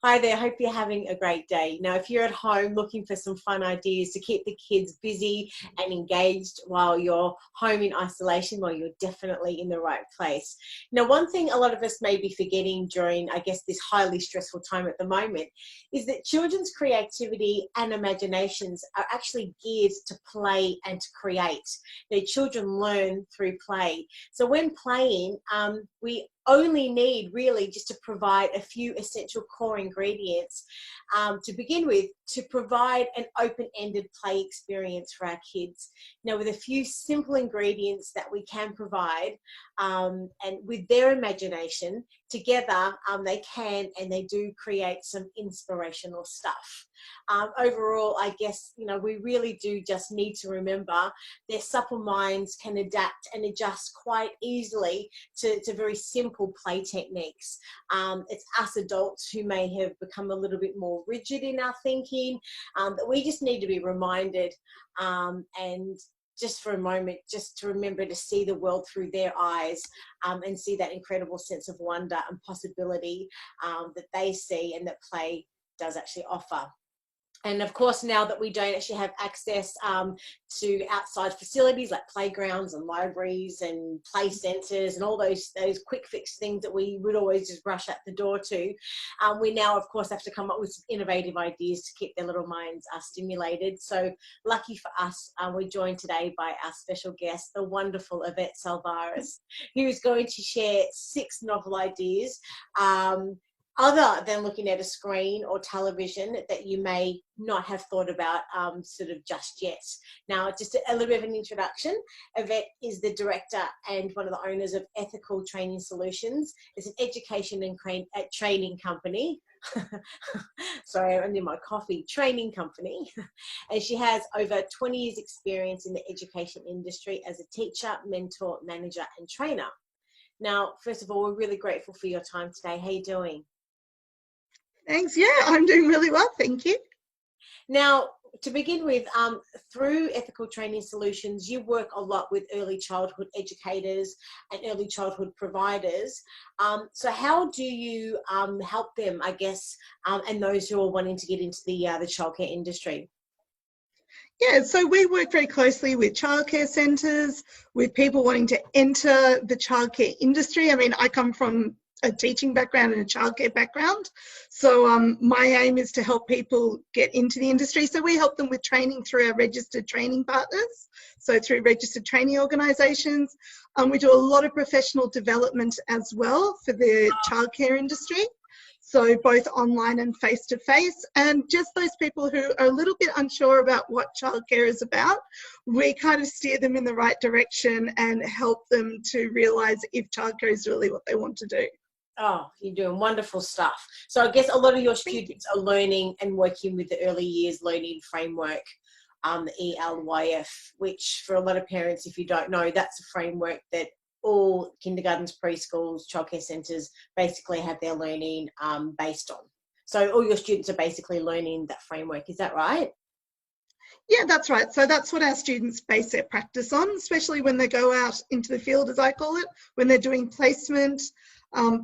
Hi there, hope you're having a great day. Now, if you're at home looking for some fun ideas to keep the kids busy and engaged while you're home in isolation, well, you're definitely in the right place. Now, one thing a lot of us may be forgetting during, I guess, this highly stressful time at the moment is that children's creativity and imaginations are actually geared to play and to create. Their children learn through play. So when playing, we only need really just to provide a few essential core ingredients to begin with to provide an open-ended play experience for our kids. Now, with a few simple ingredients that we can provide and with their imagination together, they can and they do create some inspirational stuff. Overall, I guess, we really do just need to remember their supple minds can adapt and adjust quite easily to very simple play techniques. It's us adults who may have become a little bit more rigid in our thinking, that we just need to be reminded and just for a moment, just to remember to see the world through their eyes and see that incredible sense of wonder and possibility that they see and that play does actually offer. And of course, now that we don't actually have access to outside facilities like playgrounds and libraries and play centres and all those quick fix things that we would always just rush at the door to, we now, of course, have to come up with some innovative ideas to keep their little minds stimulated. So lucky for us, we're joined today by our special guest, the wonderful Yvette Salvares, who's going to share 6 novel ideas other than looking at a screen or television that you may not have thought about sort of just yet. Now, just a little bit of an introduction. Yvette is the director and one of the owners of Ethical Training Solutions. It's an education and training company. Sorry, I'm in my coffee. Training company. And she has over 20 years experience in the education industry as a teacher, mentor, manager, and trainer. Now, first of all, we're really grateful for your time today. How are you doing? Thanks. Yeah, I'm doing really well. Thank you. Now, to begin with, through Ethical Training Solutions, you work a lot with early childhood educators and early childhood providers. So how do you help them, I guess, and those who are wanting to get into the childcare industry? Yeah, so we work very closely with childcare centres, with people wanting to enter the childcare industry. I mean, I come from a teaching background and a childcare background. So my aim is to help people get into the industry. So we help them with training through our registered training partners, so through registered training organisations. We do a lot of professional development as well for the childcare industry. So both online and face-to-face, and just those people who are a little bit unsure about what childcare is about, we kind of steer them in the right direction and help them to realise if childcare is really what they want to do. Oh, you're doing wonderful stuff. So I guess a lot of your students are learning and working with the early years learning framework, the ELYF, which for a lot of parents, if you don't know, that's a framework that all kindergartens, preschools, childcare centres basically have their learning based on. So all your students are basically learning that framework. Is that right? Yeah, that's right. So that's what our students base their practice on, especially when they go out into the field, as I call it, when they're doing placement.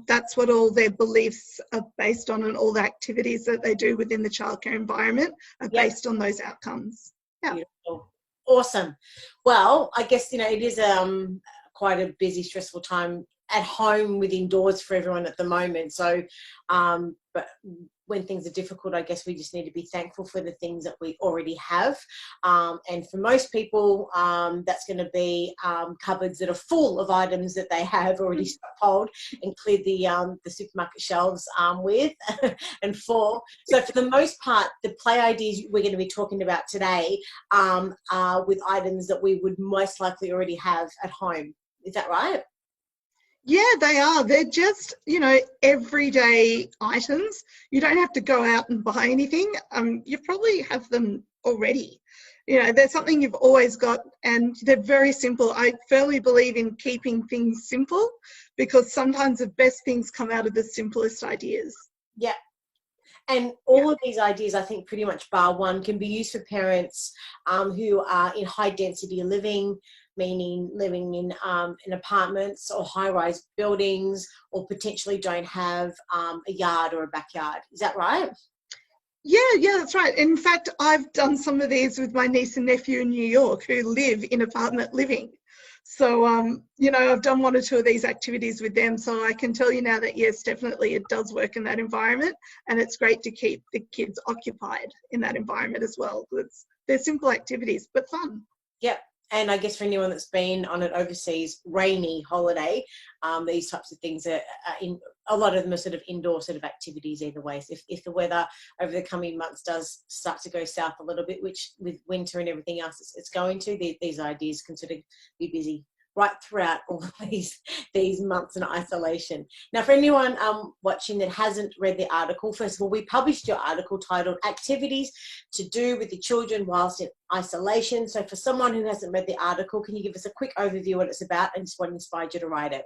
That's what all their beliefs are based on, and all the activities that they do within the childcare environment are based on those outcomes. Yeah. Beautiful. Awesome. Well, I guess, it is quite a busy, stressful time at home with indoors for everyone at the moment. So, but when things are difficult, I guess we just need to be thankful for the things that we already have. And for most people, that's going to be cupboards that are full of items that they have already stockpiled and cleared the supermarket shelves with and for. So for the most part, the play ideas we're going to be talking about today are with items that we would most likely already have at home. Is that right? Yeah, they are. They're just, everyday items. You don't have to go out and buy anything. You probably have them already. They're something you've always got, and they're very simple. I firmly believe in keeping things simple, because sometimes the best things come out of the simplest ideas. Yeah. And all of these ideas, I think pretty much bar one, can be used for parents who are in high density living, meaning living in apartments or high-rise buildings, or potentially don't have a yard or a backyard. Is that right? Yeah, that's right. In fact, I've done some of these with my niece and nephew in New York who live in apartment living. So, I've done one or two of these activities with them. So I can tell you now that, yes, definitely it does work in that environment. And it's great to keep the kids occupied in that environment as well. They're simple activities, but fun. Yep. And I guess for anyone that's been on an overseas rainy holiday, these types of things are in, a lot of them are sort of indoor sort of activities either way. So if the weather over the coming months does start to go south a little bit, which with winter and everything else it's going to, these ideas can sort of be busy right throughout all of these months in isolation. Now, for anyone watching that hasn't read the article, first of all, we published your article titled Activities to Do with the Children Whilst in Isolation. So for someone who hasn't read the article, can you give us a quick overview of what it's about and just what inspired you to write it?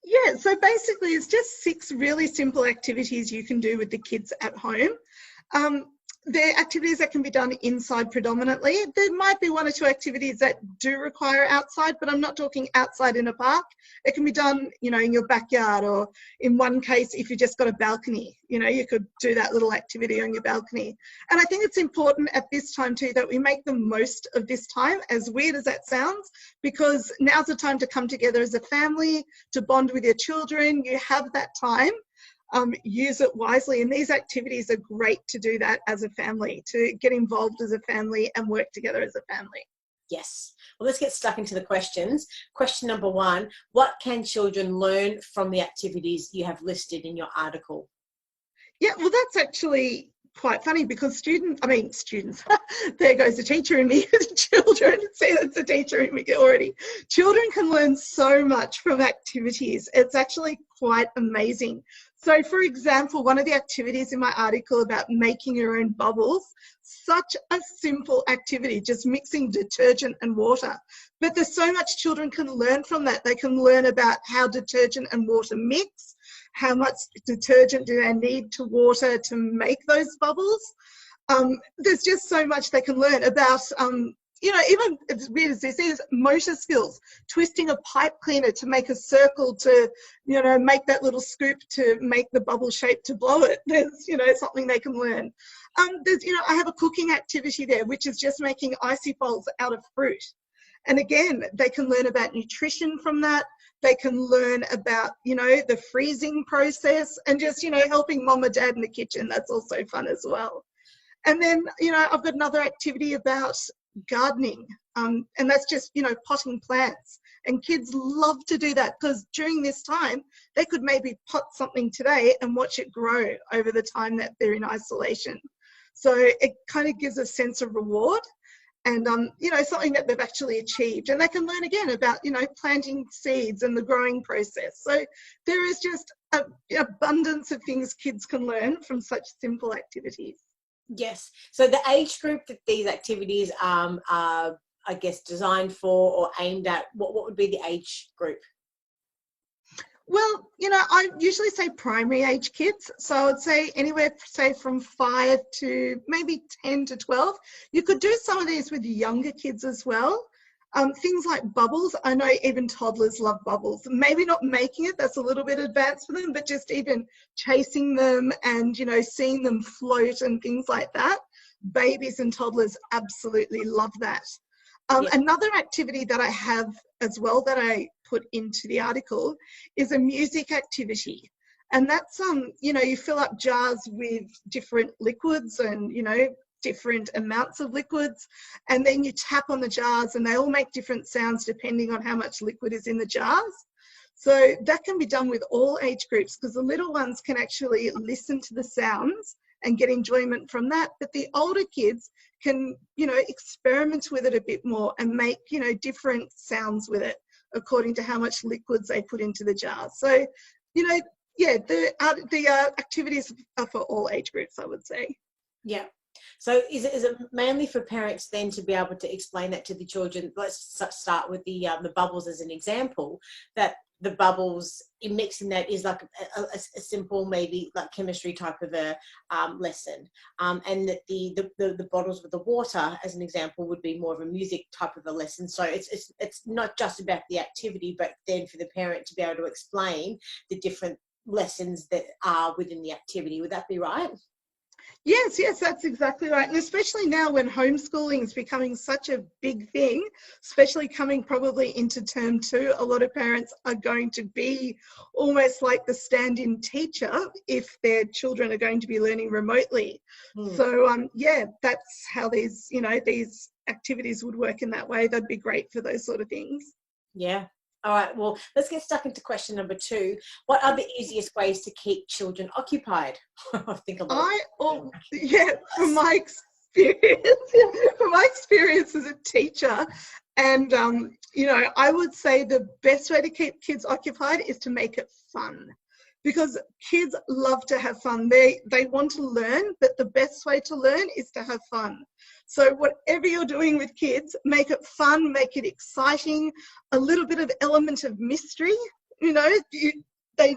Yeah, so basically it's just 6 really simple activities you can do with the kids at home. They're activities that can be done inside predominantly. There might be 1 or 2 activities that do require outside, but I'm not talking outside in a park. It can be done, in your backyard, or in one case, if you just got a balcony, you could do that little activity on your balcony. And I think it's important at this time too that we make the most of this time, as weird as that sounds, because now's the time to come together as a family, to bond with your children. You have that time. Use it wisely, and these activities are great to do that as a family, to get involved as a family and work together as a family. Yes. Well, let's get stuck into the questions. Question number 1, what can children learn from the activities you have listed in your article? Yeah, well, that's actually quite funny, because students, there goes the teacher in me, children, see, that's the teacher in me already. Children can learn so much from activities. It's actually quite amazing. So, for example, one of the activities in my article about making your own bubbles, such a simple activity, just mixing detergent and water. But there's so much children can learn from that. They can learn about how detergent and water mix, how much detergent do they need to water to make those bubbles. There's just so much they can learn about, even as weird as this is, motor skills, twisting a pipe cleaner to make a circle to, make that little scoop to make the bubble shape to blow it. There's, something they can learn. There's, I have a cooking activity there, which is just making icy balls out of fruit. And again, they can learn about nutrition from that. They can learn about, the freezing process, and just, helping mom or dad in the kitchen. That's also fun as well. And then, I've got another activity about gardening, and that's just, potting plants. And kids love to do that, because during this time, they could maybe pot something today and watch it grow over the time that they're in isolation. So it kind of gives a sense of reward, and something that they've actually achieved. And they can learn again about, planting seeds and the growing process. So there is just an abundance of things kids can learn from such simple activities. Yes. So the age group that these activities are, I guess, designed for or aimed at, what would be the age group? Well, I usually say primary age kids. So I would say anywhere, say from 5 to maybe 10 to 12. You could do some of these with younger kids as well. Things like bubbles. I know even toddlers love bubbles. Maybe not making it, that's a little bit advanced for them, but just even chasing them and, seeing them float and things like that. Babies and toddlers absolutely love that. Yeah. Another activity that I have as well that I put into the article is a music activity. And that's, you fill up jars with different liquids and, different amounts of liquids, and then you tap on the jars and they all make different sounds depending on how much liquid is in the jars. So that can be done with all age groups, because the little ones can actually listen to the sounds and get enjoyment from that. But the older kids can, experiment with it a bit more and make, different sounds with it according to how much liquids they put into the jars. So, the activities are for all age groups, I would say. Yeah. So is it mainly for parents then to be able to explain that to the children? Let's start with the bubbles as an example, that the bubbles, in mixing that is like a simple, maybe like chemistry type of a lesson, and that the bottles with the water, as an example, would be more of a music type of a lesson. So it's not just about the activity, but then for the parent to be able to explain the different lessons that are within the activity. Would that be right? Yes, yes, that's exactly right. And especially now when homeschooling is becoming such a big thing, especially coming probably into term 2, a lot of parents are going to be almost like the stand-in teacher if their children are going to be learning remotely. So, yeah, that's how these, these activities would work in that way. That'd be great for those sort of things. Yeah. All right, well, let's get stuck into question number 2. What are the easiest ways to keep children occupied? I think a lot of from my experience, from my experience as a teacher, and I would say the best way to keep kids occupied is to make it fun, because kids love to have fun. They want to learn, but the best way to learn is to have fun. So whatever you're doing with kids, make it fun, make it exciting, a little bit of element of mystery, so they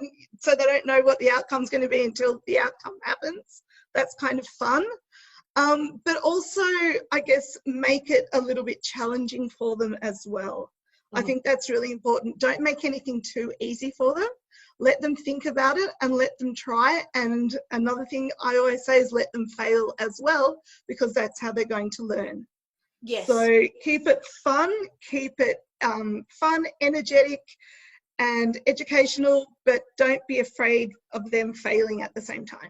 don't know what the outcome's going to be until the outcome happens. That's kind of fun. But also, I guess, make it a little bit challenging for them as well. I think that's really important. Don't make anything too easy for them. Let them think about it and let them try. And another thing I always say is let them fail as well, because that's how they're going to learn. Yes. So keep it fun, keep it fun, energetic and educational, but don't be afraid of them failing at the same time.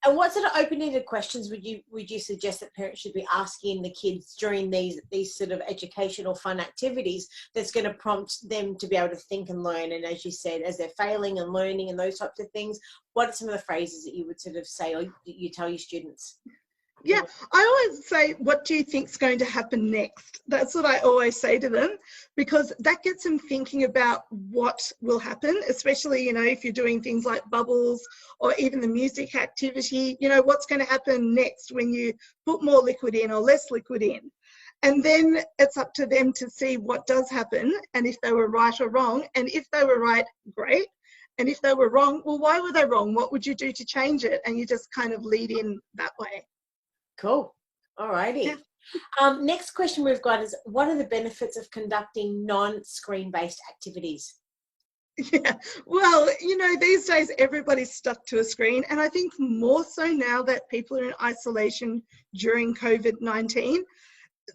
And what sort of open-ended questions would you suggest that parents should be asking the kids during these sort of educational fun activities that's going to prompt them to be able to think and learn? And as you said, as they're failing and learning and those types of things, what are some of the phrases that you would sort of say or you tell your students? Yeah, I always say, what do you think is going to happen next? That's what I always say to them, because that gets them thinking about what will happen, especially, if you're doing things like bubbles or even the music activity, what's going to happen next when you put more liquid in or less liquid in. And then it's up to them to see what does happen and if they were right or wrong. And if they were right, great. And if they were wrong, well, why were they wrong? What would you do to change it? And you just kind of lead in that way. Cool. All righty. Yeah. Next question we've got is, what are the benefits of conducting non-screen-based activities? Yeah, well, these days everybody's stuck to a screen, and I think more so now that people are in isolation during COVID-19.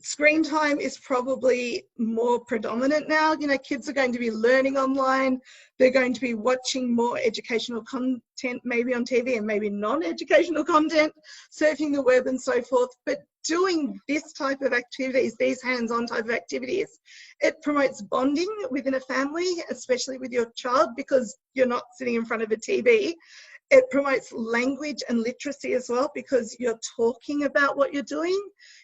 Screen time is probably more predominant now. Kids are going to be learning online. They're going to be watching more educational content, maybe on TV and maybe non-educational content, surfing the web and so forth. But doing this type of activities, these hands-on type of activities, it promotes bonding within a family, especially with your child, because you're not sitting in front of a TV. It promotes language and literacy as well, because you're talking about what you're doing,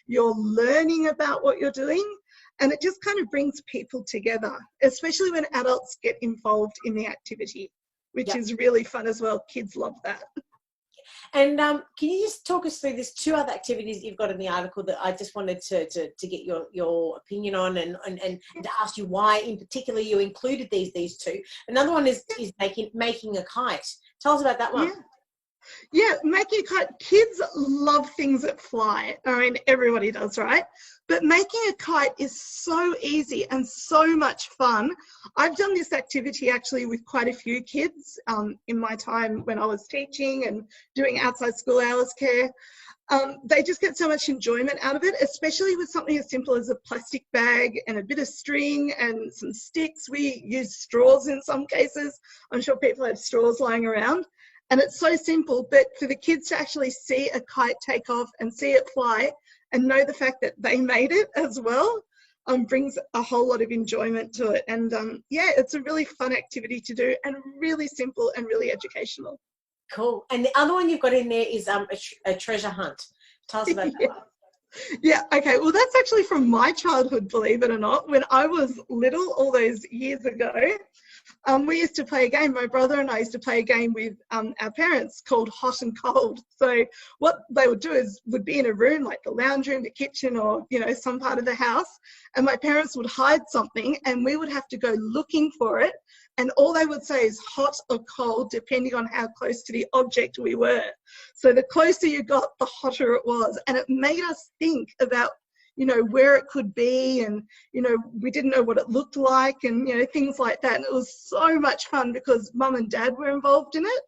you're learning about what you're doing, and it just kind of brings people together, especially when adults get involved in the activity, which is really fun as well. Kids love that. And can you just talk us through these 2 other activities you've got in the article that I just wanted to get your opinion on and to ask you why in particular you included these 2. Another one is making a kite. Tell us about that one. Yeah, making a kite. Kids love things that fly. I mean, everybody does, right? But making a kite is so easy and so much fun. I've done this activity actually with quite a few kids in my time when I was teaching and doing outside school hours care. They just get so much enjoyment out of it, especially with something as simple as a plastic bag and a bit of string and some sticks. We use straws in some cases. I'm sure people have straws lying around. And it's so simple, but for the kids to actually see a kite take off and see it fly and know the fact that they made it as well brings a whole lot of enjoyment to it. And yeah, it's a really fun activity to do and really simple and really educational. Cool. And the other one you've got in there is a treasure hunt. Tell us about that one. Yeah, okay. Well, that's actually from my childhood, believe it or not. When I was little, all those years ago, We used to play a game, my brother and I used to play a game with our parents called Hot and Cold. So what they would do is would be in a room like the lounge room, the kitchen, or, you know, some part of the house. And my parents would hide something and we would have to go looking for it. And all they would say is hot or cold, depending on how close to the object we were. So the closer you got, the hotter it was. And it made us think about, you know, where it could be, and, you know, we didn't know what it looked like, and, you know, things like that. And it was so much fun because mum and dad were involved in it.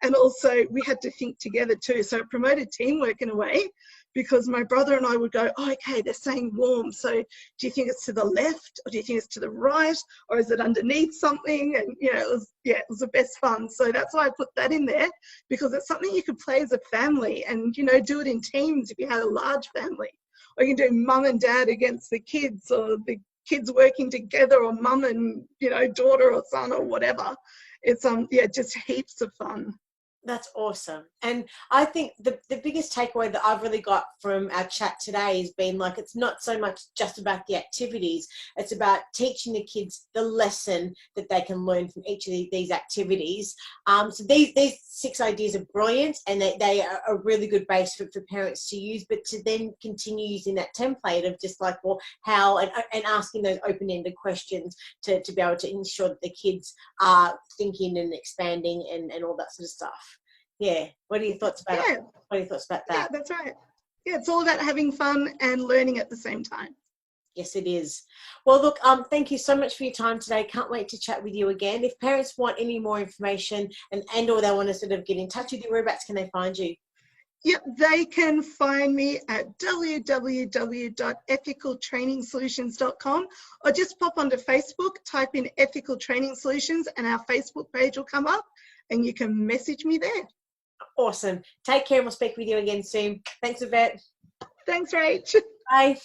And also we had to think together too. So it promoted teamwork in a way, because my brother and I would go, oh, okay, they're saying warm. So do you think it's to the left, or do you think it's to the right, or is it underneath something? And, you know, it was the best fun. So that's why I put that in there, because it's something you could play as a family and, you know, do it in teams if you had a large family. Or you can do mum and dad against the kids, or the kids working together, or mum and, you know, daughter or son or whatever. It's just heaps of fun. That's awesome. And I think the biggest takeaway that I've really got from our chat today has been, like, it's not so much just about the activities, it's about teaching the kids the lesson that they can learn from each of these activities. So these 6 ideas are brilliant, and they are a really good base for parents to use, but to then continue using that template of just like, well, how, and asking those open-ended questions to be able to ensure that the kids are thinking and expanding and all that sort of stuff. Yeah. What are your thoughts about it? What are your thoughts about that? Yeah, that's right. Yeah, it's all about having fun and learning at the same time. Yes, it is. Well, look, thank you so much for your time today. Can't wait to chat with you again. If parents want any more information and or they want to sort of get in touch with you, whereabouts can they find you? Yep, they can find me at www.ethicaltrainingsolutions.com, or just pop onto Facebook, type in Ethical Training Solutions, and our Facebook page will come up, and you can message me there. Awesome. Take care, and we'll speak with you again soon. Thanks, Yvette. Thanks, Rach. Bye.